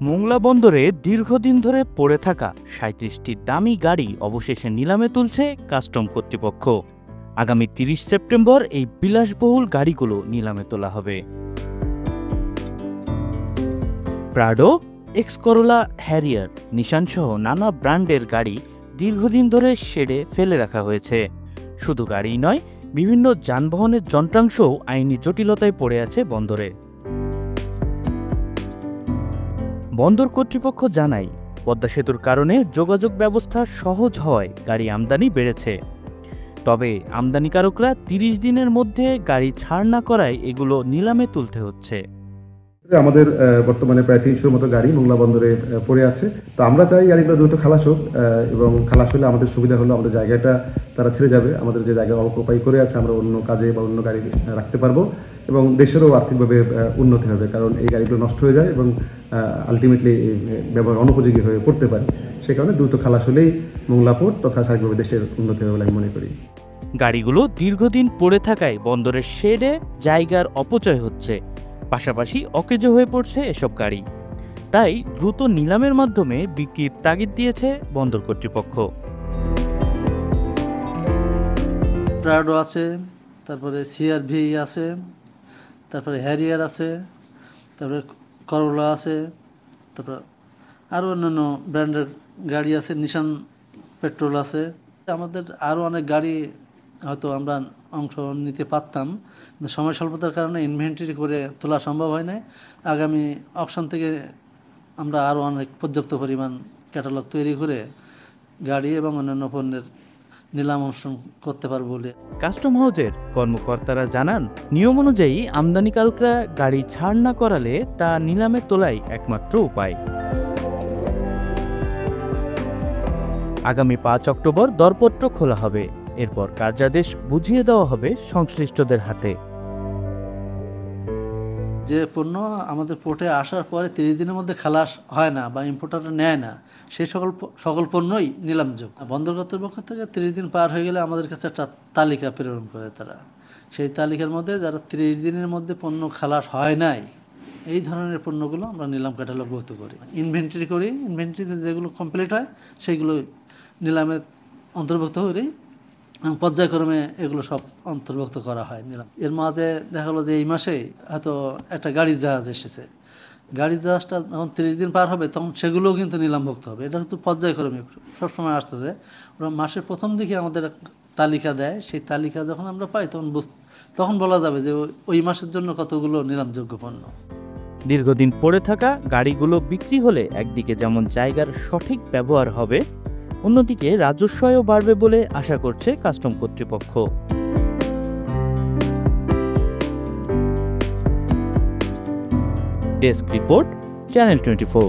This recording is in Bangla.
মোংলা বন্দরে দীর্ঘদিন ধরে পড়ে থাকা ৩৭টি দামি গাড়ি অবশেষে নিলামে তুলছে কাস্টম কর্তৃপক্ষ। আগামী ৩০ সেপ্টেম্বর এই বিলাসবহুল গাড়িগুলো নিলামে তোলা হবে। প্রাডো, এক্স করোলা, হ্যারিয়ার, নিশানসহ নানা ব্র্যান্ডের গাড়ি দীর্ঘদিন ধরে শেডে ফেলে রাখা হয়েছে। শুধু গাড়িই নয়, বিভিন্ন যানবাহনের যন্ত্রাংশও আইনি জটিলতায় পড়ে আছে বন্দরে। বন্দর কর্তৃপক্ষ জানায়, পদ্মা সেতুর কারণে যোগাযোগ ব্যবস্থা সহজ হওয়ায় গাড়ি আমদানি বেড়েছে। তবে আমদানিকারকরা ৩০ দিনের মধ্যে গাড়ি ছাড় না করায় এগুলো নিলামে তুলতে হচ্ছে। আমাদের বর্তমানে প্রায় ৩০০ মতো গাড়ি মোংলা বন্দরে পড়ে আছে। তো আমরা চাই গাড়িগুলো দ্রুত খালাস হোক, এবং খালাস হলে আমাদের সুবিধা হলো আমাদের জায়গাটা তারা ছেড়ে যাবে। আমাদের যে জায়গা অকুপাই করে আছে আমরা অন্য কাজে বা অন্য গাড়ি রাখতে পারবো, এবং দেশেরও আর্থিকভাবে উন্নতি হবে, কারণ এই গাড়িগুলো নষ্ট হয়ে যায় এবং আলটিমেটলি ব্যবহার অনুপযোগী হয়ে পড়তে পারে। সে কারণে দ্রুত খালাস হলেই মোংলা পোর্ট তথা সার্বিকভাবে দেশের উন্নতি হবে বলে আমি মনে করি। গাড়িগুলো দীর্ঘদিন পড়ে থাকায় বন্দরের শেডে জায়গার অপচয় হচ্ছে, পাশাপাশি অকেজো হয়ে পড়ছে এসব গাড়ি। তাই দ্রুত নিলামের মাধ্যমে বিক্রির তাগিদ দিয়েছে বন্দর কর্তৃপক্ষ। প্রাডো আছে, তারপরে সিআরভি আছে, তারপরে হ্যারিয়ার আছে, তারপরে করোলা আছে, তারপরে আরও অন্যান্য ব্র্যান্ডের গাড়ি আছে, নিশান পেট্রোল আছে। আমাদের আরও অনেক গাড়ি হয়তো আমরা অংশ নিতে পারতাম, কিন্তু সময় স্বল্পতার কারণে ইনভেন্টরি করে তোলা সম্ভব হয় না। আগামী অকশন থেকে আমরা আরও অনেক পর্যাপ্ত পরিমাণ ক্যাটালগ তৈরি করে গাড়ি এবং অন্যান্য পণ্যের নিলাম অনুষ্ঠান করতে পারব বলে। কাস্টম হাউজের কর্মকর্তারা জানান, নিয়ম অনুযায়ী আমদানিকারকরা গাড়ি ছাড় না করালে তা নিলামে তোলাই একমাত্র উপায়। আগামী ৫ অক্টোবর দরপত্র খোলা হবে, এরপর কার্যাদেশ বুঝিয়ে দেওয়া হবে সংশ্লিষ্টদের হাতে। যে পণ্য আমাদের পোর্টে আসার পরে ৩০ দিনের মধ্যে খালাস হয় না বা ইম্পোর্টাররা নেয় না, সেই সকল পণ্যই নিলামযোগ্য। বন্দর কর্তৃপক্ষ থেকে ৩০ দিন পার হয়ে গেলে আমাদের কাছে একটা তালিকা প্রেরণ করে তারা। সেই তালিকার মধ্যে যারা ৩০ দিনের মধ্যে পণ্য খালাস হয় নাই, এই ধরনের পণ্যগুলো আমরা নিলাম ক্যাটালগভুক্ত করি, ইনভেন্টরি করি। ইনভেন্টরিতে যেগুলো কমপ্লিট হয় সেইগুলো নিলামে অন্তর্ভুক্ত করি, পর্যায়ক্রমে এগুলো সব অন্তর্ভুক্ত করা হয় নিলাম। এর মাঝে দেখা গেলো যে এই মাসেই হয়তো একটা গাড়ির জাহাজ এসেছে, গাড়ির জাহাজটা যখন ৩০ দিন পার হবে তখন সেগুলোও কিন্তু নিলামভুক্ত হবে। এটা কিন্তু পর্যায়ক্রমে সবসময় আসতেছে। ওরা মাসের প্রথম দিকে আমাদের তালিকা দেয়, সেই তালিকা যখন আমরা পাই তখন বলা যাবে যে ওই মাসের জন্য কতগুলো নিলামযোগ্য পণ্য। দীর্ঘদিন পড়ে থাকা গাড়িগুলো বিক্রি হলে একদিকে যেমন জায়গার সঠিক ব্যবহার হবে, অন্যদিকে রাজস্বও বাড়বে বলে আশা করছে কাস্টম কর্তৃপক্ষ। Desk report, channel 24।